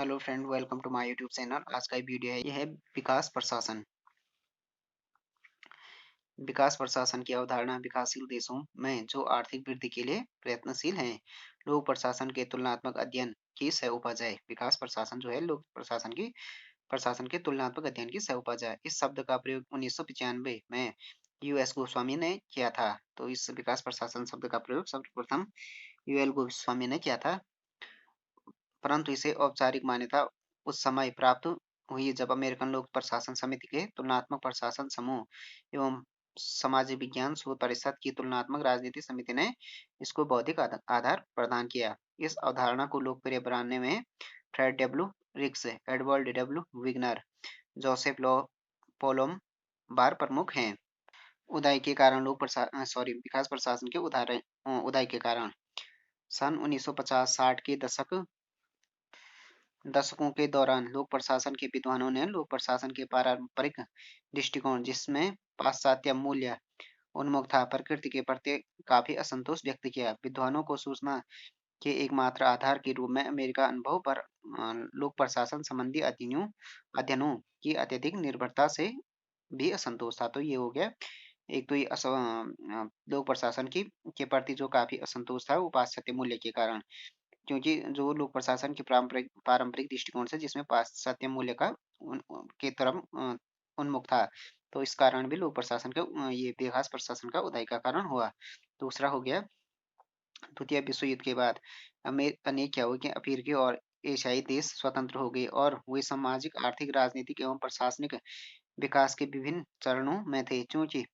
Hello friend, welcome to my YouTube channel. आज का video है, यह है विकास प्रशासन। विकास प्रशासन की अवधारणा विकासशील देशों में जो आर्थिक वृद्धि के लिए प्रयत्नशील हैं, लोक प्रशासन के तुलनात्मक अध्ययन की सह उपज है। विकास प्रशासन जो है लोक प्रशासन के तुलनात्मक अध्ययन की सह उपज है। इस शब्द का प्रयोग 1995 में यूएस गोस्वामी ने किया था। तो इस विकास प्रशासन शब्द का प्रयोग सर्वप्रथम यूएल गोस्वामी ने किया था, परंतु इसे औपचारिक मान्यता उस समय प्राप्त हुई जब अमेरिकन लोक प्रशासन समिति के तुलनात्मक प्रशासन समूह एवं समाज विज्ञान शोध परिषद की तुलनात्मक राजनीति समिति ने इसको बौद्धिक आधार प्रदान किया। इस अवधारणा को लोकप्रिय बनाने में फ्रेड डब्ल्यू रिक्स, एडवर्ड डब्ल्यू विग्नर, जोसेफ लॉ पोलोम बार प्रमुख हैं। उदाई के कारण विकास प्रशासन के उदाई के कारण सन 1950-60 के दशकों के दौरान लोक प्रशासन के विद्वानों ने लोक प्रशासन के पारंपरिक दृष्टिकोण, जिसमें पाश्चात्य मूल्य उन्मुख था, प्रकृति के प्रति काफी असंतोष व्यक्त किया। विद्वानों को सूचना के एकमात्र आधार के रूप में अमेरिका अनुभव पर लोक प्रशासन संबंधी अध्ययनों की अत्यधिक निर्भरता से भी असंतोष था। तो ये हो गया एक तो ये लोक प्रशासन की के प्रति जो काफी असंतोष था वो पाश्चात्य मूल्य के कारण, क्योंकि जो लोक प्रशासन के पारंपरिक पारंपरिक दृष्टिकोण से जिसमें पाश्चात्य मूल्य का के तरफ उन्मुख था, तो इस कारण भी लोक प्रशासन का ये विकास प्रशासन का उदय का कारण हुआ। दूसरा हो गया, द्वितीय विश्व युद्ध के बाद अनेक क्या हुआ कि अफ्रीकी और एशियाई देश स्वतंत्र हो गए और वे सामाजिक, आर्थिक, राजनीतिक एवं प्रशासनिक विकास के विभिन्न चरणों में थे। चूंकि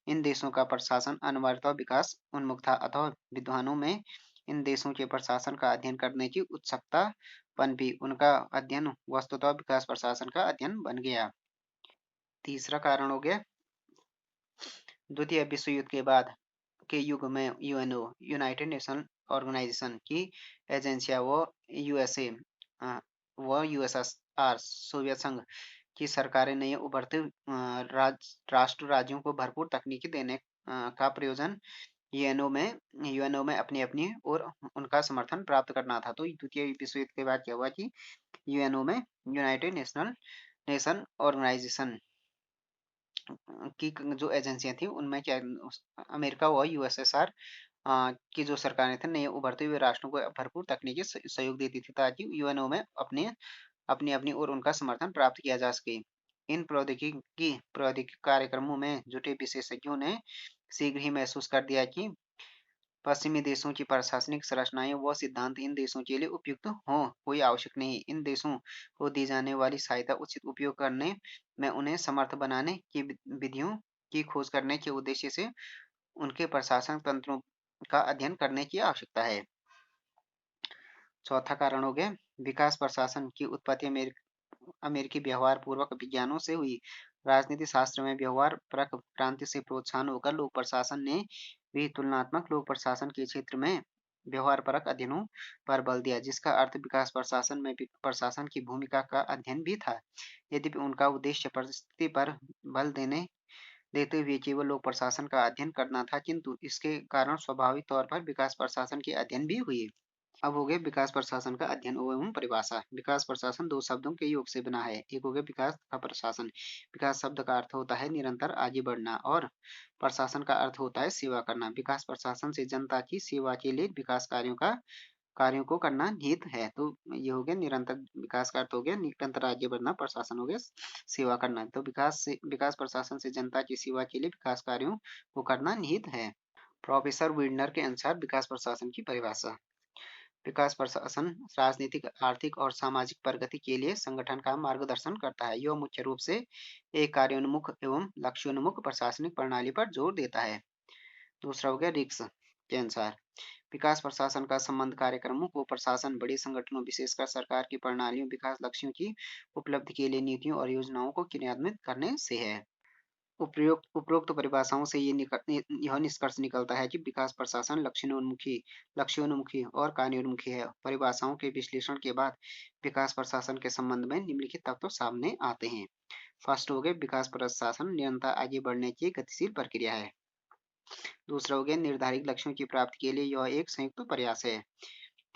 इन देशों का प्रशासन अनिवार्यतः विकास उन्मुख था, अतः विद्वानों में इन देशों के प्रशासन का अध्ययन करने की उत्सुकता पनपी। उनका अध्ययन वस्तुतः विकास प्रशासन का अध्ययन बन गया। तीसरा कारण हो गया, द्वितीय विश्व युद्ध के बाद के युग में यूएनओ, यूनाइटेड नेशन ऑर्गेनाइजेशन की एजेंसियां व यूएसए व यूएसएसआर, सोवियत संघ की सरकारें नए उभरते राष्ट्र राज्यों को भरपूर तकनीकी देने का प्रयोजन यूएनओ में अपनी अपनी और उनका समर्थन प्राप्त करना था। तो द्वितीय विश्व युद्ध के बाद क्या हुआ कि यूएनओ में, यूनाइटेड नेशन ऑर्गेनाइजेशन की जो एजेंसियां थी उनमें क्या अमेरिका व यूएसएसआर की जो सरकारें थे नए उभरते हुए राष्ट्रों को भरपूर तकनीकी सहयोग देती थी, ताकि यूएनओ में अपने अपनी अपनी और उनका समर्थन प्राप्त किया जा सके। इन प्रौद्योगिकी कार्यक्रमों में जुटे विशेषज्ञों ने शीघ्र ही महसूस कर दिया कि पश्चिमी देशों की प्रशासनिक संरचनाएं व सिद्धांत इन देशों के लिए उपयुक्त हों कोई आवश्यक नहीं। इन देशों को दी जाने वाली सहायता उचित उपयोग करने में उन्हें समर्थ बनाने की विधियों की खोज करने के उद्देश्य से उनके प्रशासन तंत्रों का अध्ययन करने की आवश्यकता है। चौथा कारण हो गया, विकास प्रशासन की उत्पत्ति अमेरिकी व्यवहार पूर्वक विज्ञानों से हुई। राजनीति शास्त्र में व्यवहार परक क्रांति से प्रोत्साहन होकर लोक प्रशासन ने भी तुलनात्मक लोक प्रशासन के क्षेत्र में व्यवहार परक अध्ययनों पर बल दिया, जिसका अर्थ विकास प्रशासन में प्रशासन की भूमिका का अध्ययन भी था। यद्यपि उनका उद्देश्य परिस्थिति पर बल देते हुए केवल लोक प्रशासन का अध्ययन करना था, किंतु इसके कारण स्वाभाविक तौर पर विकास प्रशासन के अध्ययन भी हुए। अब हो गया विकास प्रशासन का अध्ययन एवं परिभाषा। विकास प्रशासन दो शब्दों के योग से बना है। एक हो गया विकास तथा प्रशासन। विकास शब्द का अर्थ होता है निरंतर आगे बढ़ना और प्रशासन का अर्थ होता है सेवा करना। विकास प्रशासन से जनता की सेवा के लिए विकास कार्यों को करना निहित है। तो ये हो गया निरंतर, विकास का अर्थ हो गया निरंतर आगे बढ़ना, प्रशासन हो गया सेवा करना। तो विकास प्रशासन से जनता की सेवा के लिए विकास कार्यों को करना निहित है। प्रोफेसर विडनर के अनुसार विकास प्रशासन की परिभाषा, विकास प्रशासन राजनीतिक, आर्थिक और सामाजिक प्रगति के लिए संगठन का मार्गदर्शन करता है। यह मुख्य रूप से एक कार्योन्मुख एवं लक्ष्योन्मुख प्रशासनिक प्रणाली पर जोर देता है। दूसरा हो गया रिक्स के अनुसार, विकास प्रशासन का संबंध कार्यक्रमों को प्रशासन, बड़े संगठनों, विशेषकर सरकार की प्रणालियों, विकास लक्ष्यों की उपलब्धि के लिए नीतियों और योजनाओं को क्रियान्वित करने से है। उपरोक्त परिभाषाओं से यह निष्कर्ष निकलता है कि विकास प्रशासन लक्ष्योन्मुखी और कार्योन्मुखी है। परिभाषाओं के विश्लेषण के बाद विकास प्रशासन के संबंध में निम्नलिखित तत्व सामने आते हैं। फर्स्ट हो गया, विकास प्रशासन निरंतर आगे बढ़ने की गतिशील प्रक्रिया है। दूसरा हो गया, निर्धारित लक्ष्यों की प्राप्ति के लिए यह एक संयुक्त प्रयास है।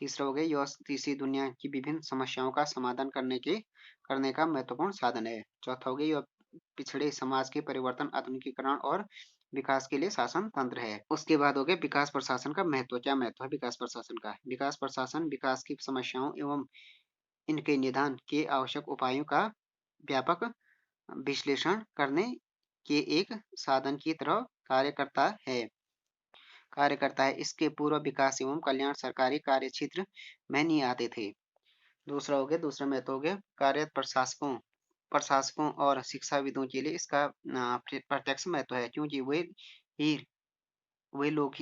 तीसरा हो गया, यह तीसरी दुनिया की विभिन्न समस्याओं का समाधान करने का महत्वपूर्ण साधन है। चौथा हो गया, यह पिछड़े समाज के परिवर्तन, आधुनिकीकरण और विकास के लिए शासन तंत्र है। उसके बाद हो गया विकास प्रशासन का महत्व। क्या महत्व है विकास प्रशासन का? विकास प्रशासन विकास की समस्याओं एवं इनके निदान के आवश्यक उपायों का व्यापक विश्लेषण करने के एक साधन की तरह कार्य करता है। इसके पूर्व विकास एवं कल्याण सरकारी कार्य क्षेत्र में नहीं आते थे। दूसरा हो गया, दूसरा महत्व हो गया कार्यरत प्रशासकों और शिक्षाविदों के लिए इसका प्रत्यक्ष महत्व है, क्योंकि ही वे लोग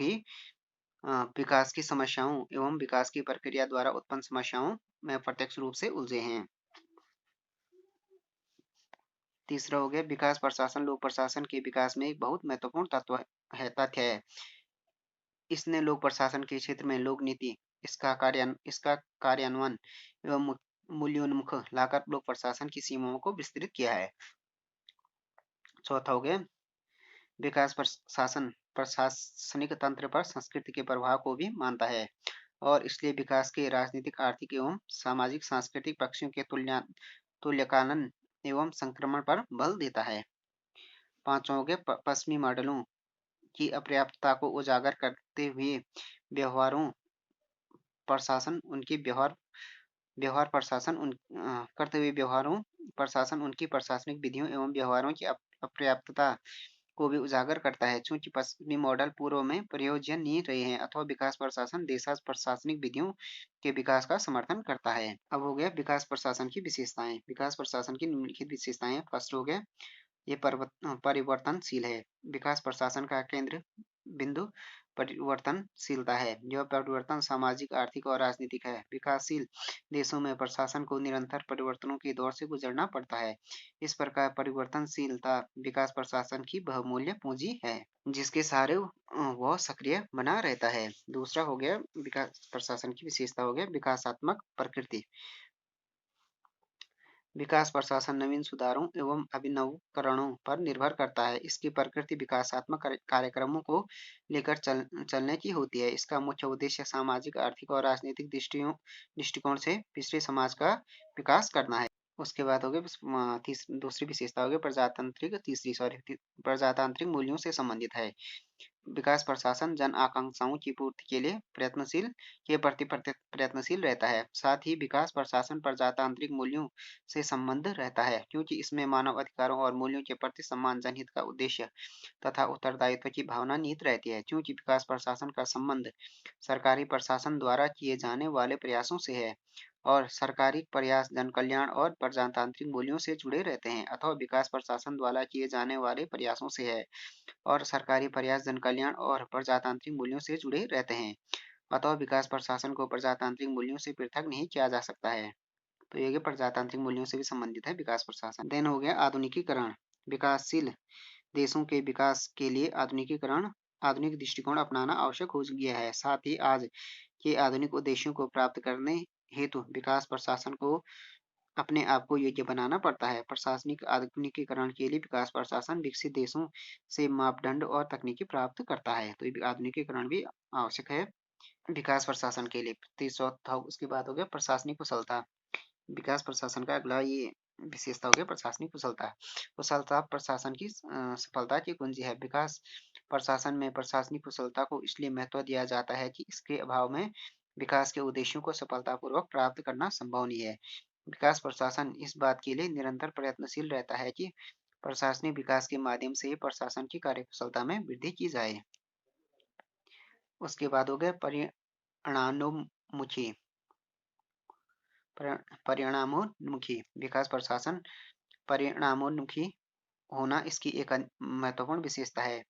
ही विकास की समस्याओं एवं विकास की प्रक्रिया द्वारा उत्पन्न समस्याओं में प्रत्यक्ष रूप से उलझे हैं। तीसरा हो गया विकास प्रशासन लोक प्रशासन के विकास में एक बहुत महत्वपूर्ण तथ्य है। इसने लोक प्रशासन के क्षेत्र में लोक नीति, इसका कार्यान्वयन एवं मूल्योन्मुख लाकर लोक प्रशासन की सीमाओं को विस्तृत किया है। चौथा हो गया विकास प्रशासन प्रशासनिक तंत्र पर संस्कृति के प्रभाव को भी मानता है और इसलिए विकास के राजनीतिक, आर्थिक एवं सामाजिक सांस्कृतिक पक्षों के तुल्यकालन एवं संक्रमण पर बल देता है। पांचवा हो गया पश्चिमी मॉडलों की अपर्याप्तता को उजागर करते हुए व्यवहारों प्रशासन उनकी व्यवहार व्यवहार प्रशासन उन करते हुए व्यवहारों प्रशासन उनकी प्रशासनिक विधियों एवं व्यवहारों की अपर्याप्तता को भी उजागर करता है। चूंकि पश्चिमी मॉडल पूर्व में प्रयोज्य नहीं रहे हैं अथवा विकास प्रशासन देशज प्रशासनिक विधियों के विकास का समर्थन करता है। अब हो गया विकास प्रशासन की विशेषताएं। विकास प्रशासन की निम्नलिखित विशेषताएं। फर्स्ट हो गया ये परिवर्तनशील है। विकास प्रशासन का केंद्र बिंदु परिवर्तनशीलता है। यह परिवर्तन सामाजिक, आर्थिक और राजनीतिक है। विकासशील देशों में प्रशासन को निरंतर परिवर्तनों के दौर से गुजरना पड़ता है। इस प्रकार परिवर्तनशीलता विकास प्रशासन की बहुमूल्य पूंजी है, जिसके सहारे वह सक्रिय बना रहता है। दूसरा हो गया विकास प्रशासन की विशेषता हो गया विकासात्मक प्रकृति। विकास प्रशासन नवीन सुधारों एवं अभिनवकरणों पर निर्भर करता है। इसकी प्रकृति विकासात्मक कार्यक्रमों को लेकर चलने की होती है। इसका मुख्य उद्देश्य सामाजिक, आर्थिक और राजनीतिक दृष्टिकोण से पिछड़े समाज का विकास करना है। उसके बाद हो गया दूसरी विशेषता हो गई प्रजातांत्रिक मूल्यों से संबंधित है। विकास प्रशासन जन आकांक्षाओं की पूर्ति के लिए प्रयत्नशील रहता है। साथ ही विकास प्रशासन प्रजातांत्रिक मूल्यों से संबंध रहता है, क्योंकि इसमें मानव अधिकारों और मूल्यों के प्रति सम्मान, जनहित का उद्देश्य तथा उत्तरदायित्व की भावना निहित रहती है। क्योंकि विकास प्रशासन का संबंध सरकारी प्रशासन द्वारा किए जाने वाले प्रयासों से है और सरकारी प्रयास जन कल्याण और प्रजातांत्रिक मूल्यों से जुड़े रहते हैं, अथवा विकास प्रशासन द्वारा किए जाने वाले प्रयासों से है और सरकारी प्रयास जन कल्याण और प्रजातांत्रिक मूल्यों से जुड़े रहते हैं, अतः विकास प्रशासन को प्रजातांत्रिक मूल्यों से पृथक नहीं किया जा सकता है। तो ये प्रजातांत्रिक मूल्यों से भी संबंधित है विकास प्रशासन। देन हो गया आधुनिकीकरण। विकासशील देशों के विकास के लिए आधुनिक दृष्टिकोण अपनाना आवश्यक हो गया है। साथ ही आज के आधुनिक उद्देश्यों को प्राप्त करने हेतु विकास प्रशासन को अपने आप को योग्य बनाना पड़ता है। प्रशासनिक आधुनिकीकरण के लिए विकास प्रशासन विकसित देशों से मापदंड और तकनीकी प्राप्त करता है। तो ये आधुनिकीकरण भी आवश्यक है विकास प्रशासन के लिए। तीसरा उसके बाद हो गया प्रशासनिक कुशलता। विकास प्रशासन का अगला ये विशेषता हो गया प्रशासनिक कुशलता। कुशलता प्रशासन की सफलता की कुंजी है। विकास प्रशासन में प्रशासनिक कुशलता को इसलिए महत्व दिया जाता है कि इसके अभाव में विकास के उद्देश्यों को सफलतापूर्वक प्राप्त करना संभव नहीं है। विकास प्रशासन इस बात के लिए निरंतर प्रयत्नशील रहता है कि प्रशासनिक विकास के माध्यम से प्रशासन की कार्यकुशलता में वृद्धि की जाए। उसके बाद हो गया परिणामोन्मुखी। परिणामोन्मुखी विकास प्रशासन परिणामोन्मुखी होना इसकी एक महत्वपूर्ण विशेषता है।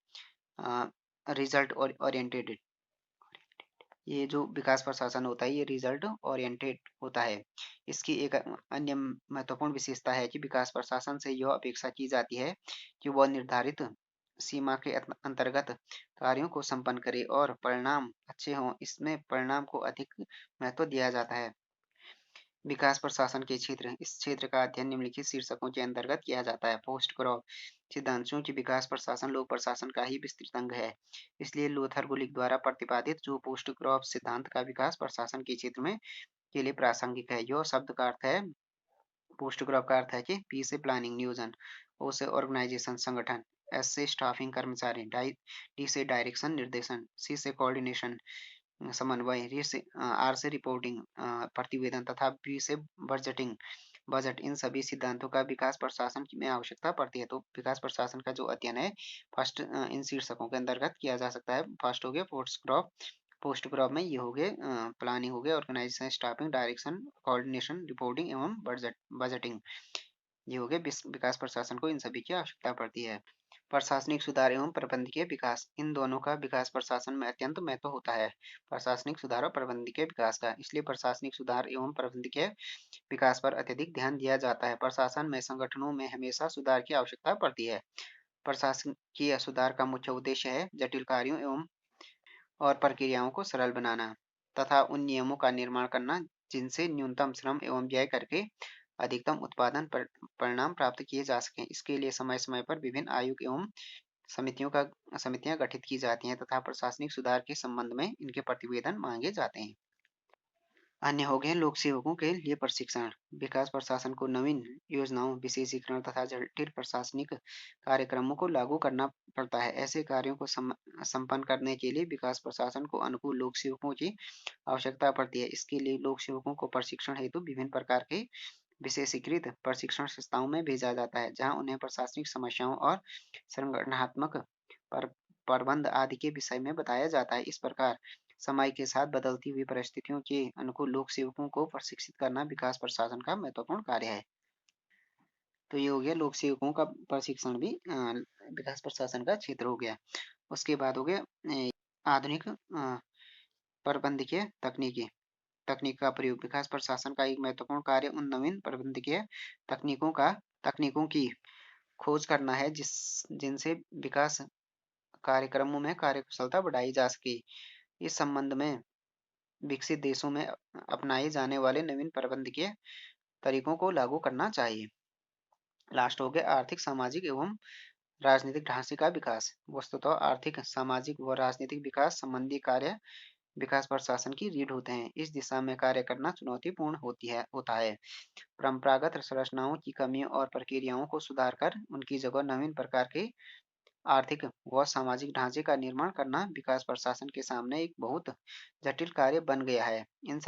रिजल्ट ओरिएंटेड, ये जो विकास प्रशासन होता है ये रिजल्ट ओरिएंटेड होता है। इसकी एक अन्य महत्वपूर्ण विशेषता है कि विकास प्रशासन से यह अपेक्षा की जाती है कि वह निर्धारित सीमा के अंतर्गत कार्यों को संपन्न करे और परिणाम अच्छे हों। इसमें परिणाम को अधिक महत्व दिया जाता है। विकास प्रशासन के क्षेत्र, इस क्षेत्र का अध्ययन निम्नलिखित शीर्षकों के अंतर्गत किया जाता है। पोस्ट क्रॉप सिद्धांत, चूंकि विकास प्रशासन लोक प्रशासन का ही विस्तृत अंग है, इसलिए लूथर गुलिक द्वारा प्रतिपादित जो पोस्ट क्रॉप सिद्धांत का विकास प्रशासन के क्षेत्र में के लिए प्रासंगिक है। यो शब्द का अर्थ है, पोस्ट क्रॉप का अर्थ है कि पी से प्लानिंग नियोजन, ओ से ऑर्गेनाइजेशन संगठन, एस से स्टाफिंग कर्मचारी, डी से डायरेक्शन निर्देशन, सी से कोऑर्डिनेशन समन्वय, आर से रिपोर्टिंग प्रतिवेदन तथा बी से बजटिंग बजट। इन सभी सिद्धांतों का विकास प्रशासन में आवश्यकता पड़ती है। तो विकास प्रशासन का जो अध्ययन है फर्स्ट इन शीर्षकों के अंतर्गत किया जा सकता है। फर्स्ट हो गया पोस्ट क्रॉप में ये हो गए प्लानिंग हो गया, organisation, staffing, direction, coordination, reporting एवं बजटिंग। ये हो गए विकास प्रशासन को इन सभी की आवश्यकता पड़ती है। प्रशासनिक सुधार एवं प्रबंधकीय विकास, इन दोनों का विकास प्रशासन में अत्यंत महत्व होता है। प्रशासनिक सुधार और प्रबंधकीय विकास का, इसलिए प्रशासनिक सुधार एवं प्रबंधकीय विकास पर अत्यधिक ध्यान दिया जाता है। प्रशासन में संगठनों में हमेशा सुधार की आवश्यकता पड़ती है। प्रशासकीय सुधार का मुख्य उद्देश्य है जटिल कार्यों एवं और प्रक्रियाओं को सरल बनाना तथा उन नियमों का निर्माण करना जिनसे न्यूनतम श्रम एवं व्यय करके अधिकतम उत्पादन परिणाम प्राप्त किए जा सकें। इसके लिए समय समय पर विभिन्न आयोग एवं समितियां गठित की जाती हैं तथा प्रशासनिक सुधार के संबंध में इनके प्रतिवेदन मांगे जाते हैं। अन्य हो गए लोक सेवकों के लिए प्रशिक्षण, विकास प्रशासन को नवीन योजनाओं, विशेषीकरण तथा जटिल प्रशासनिक कार्यक्रमों को लागू करना पड़ता है। ऐसे कार्यों को संपन्न करने के लिए विकास प्रशासन को अनुकूल लोक सेवकों की आवश्यकता पड़ती है। इसके लिए लोक सेवकों को प्रशिक्षण हेतु विभिन्न प्रकार के विशेषीकृत प्रशिक्षण संस्थाओं में भेजा जाता है, जहां उन्हें प्रशासनिक समस्याओं और संगठनात्मक पर प्रबंध आदि के विषय में बताया जाता है। इस प्रकार समय के साथ बदलती हुई परिस्थितियों के अनुकूल लोक सेवकों को प्रशिक्षित करना विकास प्रशासन का महत्वपूर्ण कार्य है। तो ये हो गया लोक सेवकों का प्रशिक्षण भी विकास प्रशासन का क्षेत्र हो गया। उसके बाद हो गया आधुनिक प्रबंधकीय तकनीकी तकनीक का प्रयोग, विकास प्रशासन का एक महत्वपूर्ण कार्य उन नवीन प्रबंधकीय तकनीकों की खोज करना है जिनसे विकास कार्यक्रमों में कार्यकुशलता बढ़ाई जा सके। इस संबंध में विकसित देशों में अपनाए जाने वाले नवीन प्रबंधकीय तरीकों को लागू करना चाहिए। लास्ट हो गया आर्थिक, सामाजिक एवं राजनीतिक ढांचे का विकास। वस्तुतः आर्थिक, सामाजिक व राजनीतिक विकास संबंधी कार्य विकास प्रशासन की रीढ़ होते हैं। इस दिशा में कार्य करना चुनौतीपूर्ण होता है। परंपरागत संरचनाओं की कमियों और प्रक्रियाओं को सुधार कर उनकी जगह नवीन प्रकार के आर्थिक व सामाजिक ढांचे का निर्माण करना विकास प्रशासन के सामने एक बहुत जटिल कार्य बन गया है। इन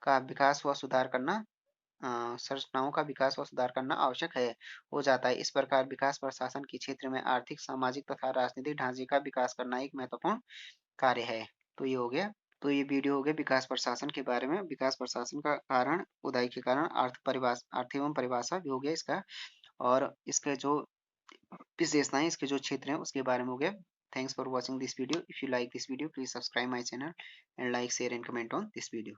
का विकास व सुधार करना संरचनाओं का विकास व सुधार करना आवश्यक है हो जाता है। इस प्रकार विकास प्रशासन के क्षेत्र में आर्थिक, सामाजिक तथा राजनीतिक ढांचे का विकास करना एक महत्वपूर्ण कार्य है। तो ये हो गया, तो ये वीडियो हो गया विकास प्रशासन के बारे में। विकास प्रशासन का कारण, उदाई के कारण, अर्थ एवं परिभाषा भी हो गया इसका, और इसके जो विशेषताएं, इसके जो क्षेत्र हैं उसके बारे में हो गया। Thanks for watching this video. If you like this video please subscribe my channel and like, share and comment on this video.